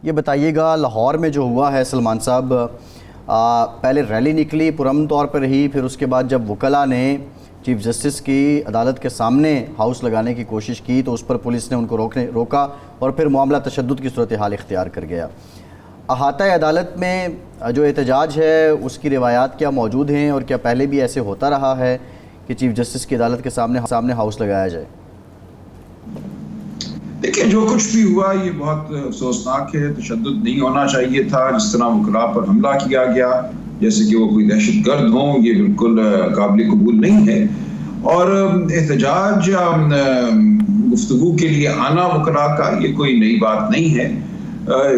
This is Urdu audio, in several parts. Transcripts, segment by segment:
یہ بتائیے گا لاہور میں جو ہوا ہے سلمان صاحب، پہلے ریلی نکلی پرامن طور پر رہی، پھر اس کے بعد جب وکلاء نے چیف جسٹس کی عدالت کے سامنے ہاؤس لگانے کی کوشش کی تو اس پر پولیس نے ان کو روکا اور پھر معاملہ تشدد کی صورتحال اختیار کر گیا۔ احاطہ عدالت میں جو احتجاج ہے اس کی روایات کیا موجود ہیں اور کیا پہلے بھی ایسے ہوتا رہا ہے کہ چیف جسٹس کی عدالت کے سامنے ہاؤس لگایا جائے؟ دیکھیں، جو کچھ بھی ہوا یہ بہت افسوسناک ہے۔ تشدد نہیں ہونا چاہیے تھا، جس طرح وکلاء پر حملہ کیا گیا جیسے کہ وہ کوئی دہشت گرد ہوں، یہ بالکل قابل قبول نہیں ہے۔ اور احتجاج یا گفتگو کے لیے آنا وکلاء کا یہ کوئی نئی بات نہیں ہے۔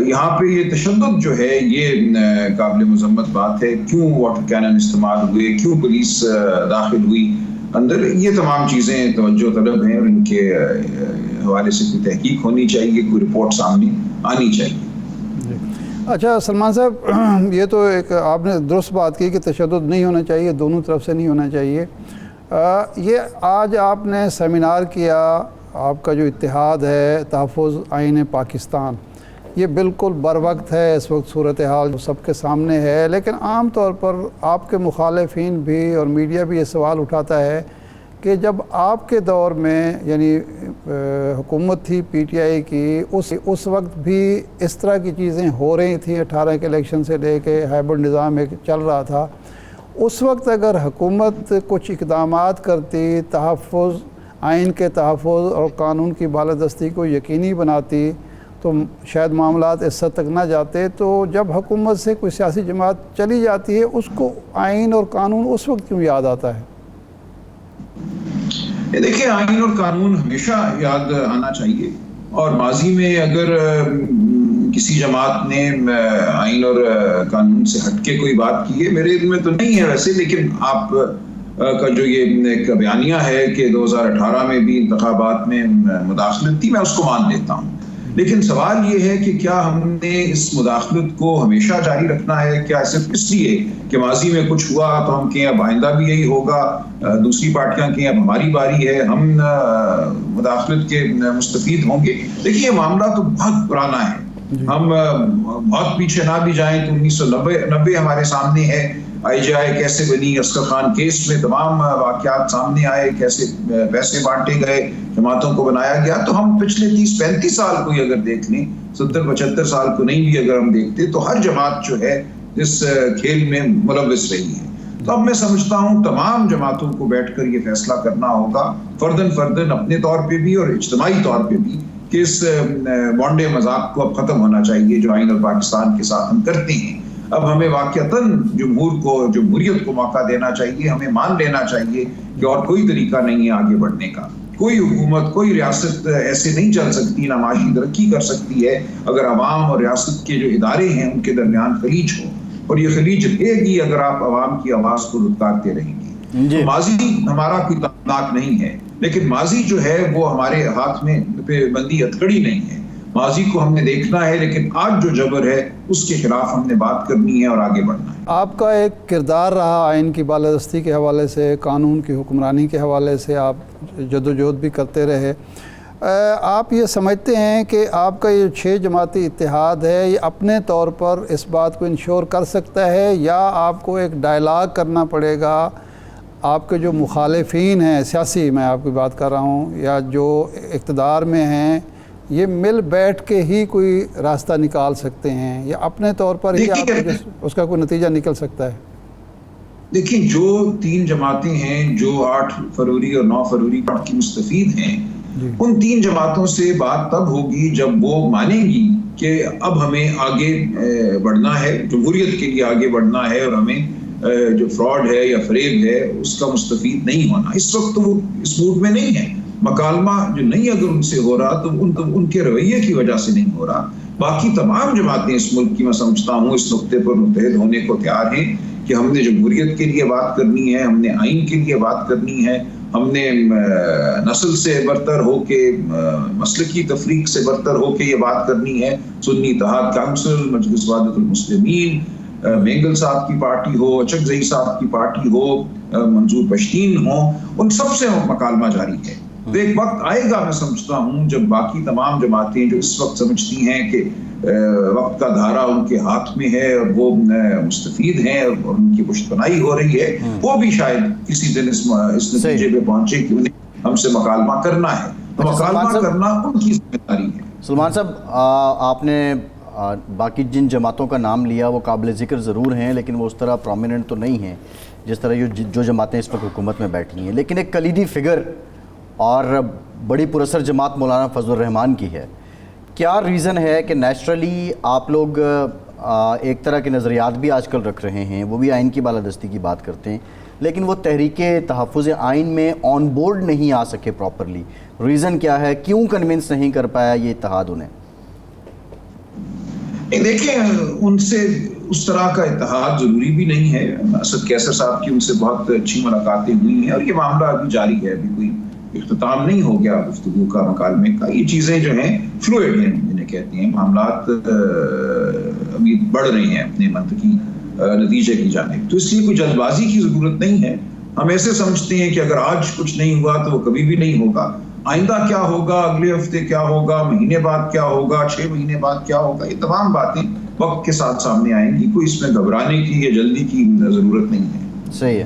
یہاں پہ یہ تشدد جو ہے یہ قابل مذمت بات ہے۔ کیوں واٹر کینن استعمال ہوئے، کیوں پولیس داخل ہوئی اندر، یہ تمام چیزیں توجہ طلب ہیں اور ان کے حوالے سے کوئی تحقیق ہونی چاہیے، کوئی رپورٹ سامنے آنی چاہیے۔ اچھا سلمان صاحب، یہ تو ایک آپ نے درست بات کی کہ تشدد نہیں ہونا چاہیے، دونوں طرف سے نہیں ہونا چاہیے۔ یہ آج آپ نے سیمینار کیا، آپ کا جو اتحاد ہے تحفظ آئین پاکستان، یہ بالکل بر وقت ہے، اس وقت صورتحال سب کے سامنے ہے، لیکن عام طور پر آپ کے مخالفین بھی اور میڈیا بھی یہ سوال اٹھاتا ہے کہ جب آپ کے دور میں یعنی حکومت تھی پی ٹی آئی کی، اس وقت بھی اس طرح کی چیزیں ہو رہی تھیں، 18 کے الیکشن سے لے کے ہائبرڈ نظام ایک چل رہا تھا۔ اس وقت اگر حکومت کچھ اقدامات کرتی، تحفظ آئین کے تحفظ اور قانون کی بالادستی کو یقینی بناتی تو شاید معاملات اس حد تک نہ جاتے۔ تو جب حکومت سے کوئی سیاسی جماعت چلی جاتی ہے، اس کو آئین اور قانون اس وقت کیوں یاد آتا ہے؟ دیکھیں، آئین اور قانون ہمیشہ یاد آنا چاہیے، اور ماضی میں اگر کسی جماعت نے آئین اور قانون سے ہٹ کے کوئی بات کی ہے، میرے علم میں تو نہیں ہے ویسے، لیکن آپ کا جو یہ ایک بیانیہ ہے کہ 2018 میں بھی انتخابات میں مداخلت تھی، میں اس کو مان لیتا ہوں۔ لیکن سوال یہ ہے کہ کیا ہم نے اس مداخلت کو ہمیشہ جاری رکھنا ہے؟ کیا صرف اس لیے کہ ماضی میں کچھ ہوا تو ہم کہیں اب آئندہ بھی یہی ہوگا، دوسری پارٹیاں کہیں اب ہماری باری ہے، ہم مداخلت کے مستفید ہوں گے؟ دیکھیے، یہ معاملہ تو بہت پرانا ہے، ہم بہت پیچھے نہ بھی جائیں تو 1990 ہمارے سامنے ہے۔ آئی جے آئی کیسے بنی، اصغر خان کیس میں تمام واقعات سامنے آئے، کیسے پیسے بانٹے گئے، جماعتوں کو بنایا گیا۔ تو ہم پچھلے 30-35 سال کو ہی اگر دیکھ لیں، 70-75 سال کو نہیں بھی اگر ہم دیکھتے، تو ہر جماعت جو ہے اس کھیل میں ملوث رہی ہے۔ تو اب میں سمجھتا ہوں تمام جماعتوں کو بیٹھ کر یہ فیصلہ کرنا ہوگا، فرداً اپنے طور پہ بھی اور اجتماعی طور پہ بھی، کہ اس وانڈے مذاق کو اب ختم ہونا چاہیے جو آئین اور پاکستان کے ساتھ ہم کرتے ہیں۔ اب ہمیں واقعتاً جمہوریت کو موقع دینا چاہیے، ہمیں مان لینا چاہیے کہ اور کوئی طریقہ نہیں ہے آگے بڑھنے کا۔ کوئی حکومت، کوئی ریاست ایسے نہیں چل سکتی، نہ معاشی ترقی کر سکتی ہے اگر عوام اور ریاست کے جو ادارے ہیں ان کے درمیان خلیج ہو، اور یہ خلیج رہے گی اگر آپ عوام کی آواز کو للکارتے رہیں گے۔ تو ماضی ہمارا کوئی تابناک نہیں ہے، لیکن ماضی جو ہے وہ ہمارے ہاتھ میں بندی ہتھکڑی نہیں ہے۔ ماضی کو ہم نے دیکھنا ہے، لیکن آج جو جبر ہے اس کے خلاف ہم نے بات کرنی ہے اور آگے بڑھنا ہے۔ آپ کا ایک کردار رہا آئین کی بالادستی کے حوالے سے، قانون کی حکمرانی کے حوالے سے آپ جدوجہد بھی کرتے رہے۔ آپ یہ سمجھتے ہیں کہ آپ کا یہ 6 جماعتی اتحاد ہے، یہ اپنے طور پر اس بات کو انشور کر سکتا ہے، یا آپ کو ایک ڈائلاگ کرنا پڑے گا؟ آپ کے جو مخالفین ہیں سیاسی، میں آپ کی بات کر رہا ہوں، یا جو اقتدار میں ہیں، یہ مل بیٹھ کے ہی کوئی راستہ نکال سکتے ہیں، یا اپنے طور پر ہی آپ اس کا کوئی نتیجہ نکل سکتا ہے؟ دیکھیں، جو 3 جماعتیں ہیں جو 8 فروری اور 9 فروری کی مستفید ہیں، ان 3 جماعتوں سے بات تب ہوگی جب وہ مانیں گی کہ اب ہمیں آگے بڑھنا ہے، جمہوریت کے لیے آگے بڑھنا ہے، اور ہمیں جو فراڈ ہے یا فریب ہے اس کا مستفید نہیں ہونا۔ اس وقت تو وہ اس موڈ میں نہیں ہے۔ مکالمہ جو نہیں اگر ان سے ہو رہا تو ان کے رویے کی وجہ سے نہیں ہو رہا۔ باقی تمام جماعتیں اس ملک کی، میں سمجھتا ہوں، اس نقطے پر متحد ہونے کو تیار ہیں کہ ہم نے جمہوریت کے لیے بات کرنی ہے، ہم نے آئین کے لیے بات کرنی ہے، ہم نے نسل سے برتر ہو کے، مسلکی تفریق سے برتر ہو کے یہ بات کرنی ہے۔ سنی اتحاد کونسل، مجلس وحدت المسلمین، مینگل صاحب کی پارٹی ہو، اچکزئی صاحب کی پارٹی ہو، منظور پشتین ہو، ان سب سے مکالمہ جاری ہے۔ تو ایک وقت آئے گا، میں سمجھتا ہوں، جب باقی تمام جماعتیں جو اس وقت سمجھتی ہیں کہ وقت کا دھارا ان کے ہاتھ میں ہے اور وہ مستفید ہیں اور ان کی پشت پناہی ہو رہی ہے، وہ بھی شاید کسی دن اس نتیجے پہ پہنچے کہ انہیں ہم سے مکالمہ کرنا ہے. مکالمہ کرنا ان کی ذمہ داری ہے. سلمان صاحب، آپ نے باقی جن جماعتوں کا نام لیا وہ قابل ذکر ضرور ہیں، لیکن وہ اس طرح پرومیننٹ تو نہیں ہیں جس طرح جو جماعتیں اس وقت حکومت میں بیٹھی ہیں. لیکن ایک کلیدی فگر اور بڑی پراثر جماعت مولانا فضل الرحمان کی ہے. کیا ریزن ہے کہ نیچرلی آپ لوگ ایک طرح کے نظریات بھی آج کل رکھ رہے ہیں، وہ بھی آئین کی بالادستی کی بات کرتے ہیں، لیکن وہ تحریک تحفظ آئین میں آن بورڈ نہیں آ سکے پراپرلی؟ ریزن کیا ہے؟ کیوں کنونس نہیں کر پایا یہ اتحاد انہیں؟ دیکھیں، ان سے اس طرح کا اتحاد ضروری بھی نہیں ہے. اسد کیسر صاحب کی ان سے بہت اچھی ملاقاتیں ہوئی ہیں اور یہ معاملہ ابھی جاری ہے، ابھی کوئی اختتام نہیں ہو گیا گفتگو کا، مکالمے کا. یہ چیزیں جو ہیں فلوئڈ ہیں جنہیں کہتے ہیں، معاملات ابھی بڑھ رہے ہیں اپنے منطقی نتیجے کی جانب. تو اس لیے کوئی جلد بازی کی ضرورت نہیں ہے. ہم ایسے سمجھتے ہیں کہ اگر آج کچھ نہیں ہوا تو وہ کبھی بھی نہیں ہوگا. آئندہ کیا ہوگا، اگلے ہفتے کیا ہوگا، مہینے بعد کیا ہوگا، 6 مہینے بعد کیا ہوگا، یہ تمام باتیں وقت کے ساتھ سامنے آئیں گی. کوئی اس میں گھبرانے کی یا جلدی کی ضرورت نہیں ہے. صحیح ہے.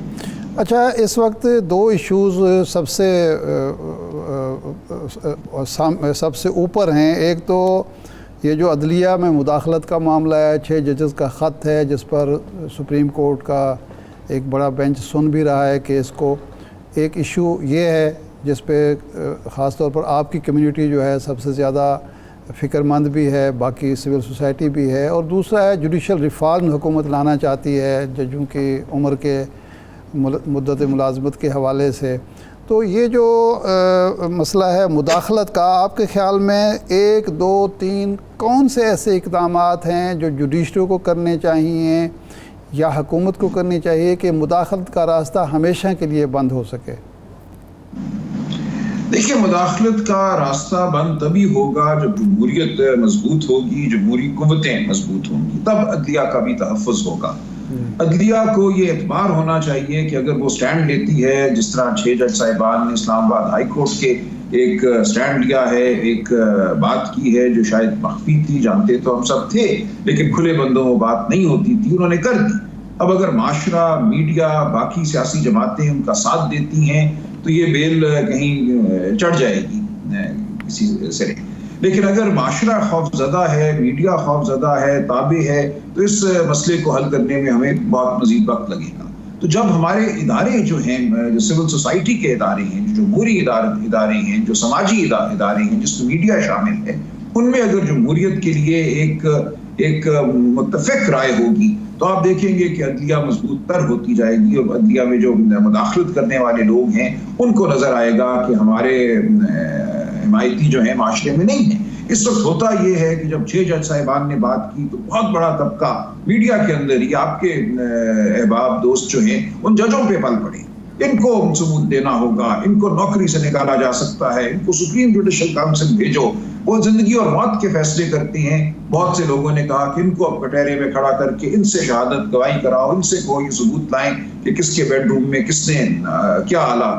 اچھا، اس وقت 2 ایشوز سب سے اوپر ہیں. ایک تو یہ جو عدلیہ میں مداخلت کا معاملہ ہے، 6 ججز کا خط ہے جس پر سپریم کورٹ کا ایک بڑا بینچ سن بھی رہا ہے کیس کو. ایک ایشو یہ ہے جس پہ خاص طور پر آپ کی کمیونٹی جو ہے سب سے زیادہ فکر مند بھی ہے، باقی سول سوسائٹی بھی ہے. اور دوسرا ہے جوڈیشل ریفارم حکومت لانا چاہتی ہے ججوں کی عمر کے مدت ملازمت کے حوالے سے. تو یہ جو مسئلہ ہے مداخلت کا، آپ کے خیال میں 1 2 3 کون سے ایسے اقدامات ہیں جو جوڈیشری کو کرنے چاہیے یا حکومت کو کرنی چاہیے کہ مداخلت کا راستہ ہمیشہ کے لیے بند ہو سکے؟ دیکھیں، مداخلت کا راستہ بند تبھی ہوگا جب جمہوریت مضبوط ہوگی، جمہوری قوتیں مضبوط ہوں گی، تب عدلیہ کا بھی تحفظ ہوگا. عدلیہ کو یہ اعتبار ہونا چاہیے کہ اگر وہ سٹینڈ لیتی ہے، جس طرح 6 جج صاحبان نے اسلام آباد ہائی کورٹ کے ایک سٹینڈ لیا ہے، ایک بات کی ہے جو شاید مخفی تھی، جانتے تو ہم سب تھے لیکن کھلے بندوں میں بات نہیں ہوتی تھی، انہوں نے کر دی. اب اگر معاشرہ، میڈیا، باقی سیاسی جماعتیں ان کا ساتھ دیتی ہیں تو یہ بیل کہیں چڑھ جائے گی کسی سرے. لیکن اگر معاشرہ خوف زدہ ہے، میڈیا خوف زدہ ہے، تابع ہے، تو اس مسئلے کو حل کرنے میں ہمیں بہت مزید وقت لگے گا. تو جب ہمارے ادارے جو ہیں، جو سول سوسائٹی کے ادارے ہیں، جو جمہوری ادارے ہیں، جو سماجی ادارے ہیں جس میں میڈیا شامل ہے، ان میں اگر جمہوریت کے لیے ایک متفق رائے ہوگی تو آپ دیکھیں گے کہ عدلیہ مضبوط تر ہوتی جائے گی اور عدلیہ میں جو مداخلت کرنے والے لوگ ہیں ان کو نظر آئے گا کہ ہمارے حمایتی جو ہیں معاشرے میں نہیں ہیں. اس وقت ہوتا یہ ہے کہ جب 6 جج صاحبان نے بات کی تو بہت بڑا طبقہ میڈیا کے اندر ہی، آپ کے احباب دوست جو ہیں ان ججوں پہ پل پڑے. ان کو ثبوت دینا ہوگا، ان کو نوکری سے نکالا جا سکتا ہے، ان کو سپریم جوڈیشل کاؤنسل بھیجو، وہ زندگی اور موت کے فیصلے کرتے ہیں. بہت سے لوگوں نے کہا کہ ان کو اب کٹہرے میں کھڑا کر کے ان سے شہادت گواہی کراؤ، ان سے کوئی ثبوت لائیں کہ کس کے بیڈ روم میں کس نے کیا آلہ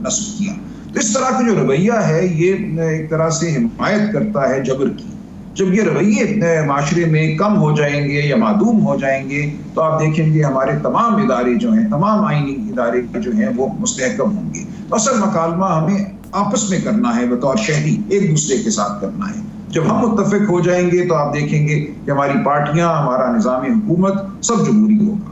نصب کیا. تو اس طرح کا جو رویہ ہے یہ ایک طرح سے حمایت کرتا ہے جبر کی. جب یہ رویے معاشرے میں کم ہو جائیں گے یا معدوم ہو جائیں گے تو آپ دیکھیں گے ہمارے تمام ادارے جو ہیں، تمام آئینی ادارے جو ہیں وہ مستحکم ہوں گے. تو اصل مکالمہ ہمیں آپس میں کرنا ہے، بطور شہری ایک دوسرے کے ساتھ کرنا ہے. جب ہم متفق ہو جائیں گے تو آپ دیکھیں گے کہ ہماری پارٹیاں، ہمارا نظام حکومت سب جمہوری ہوگا.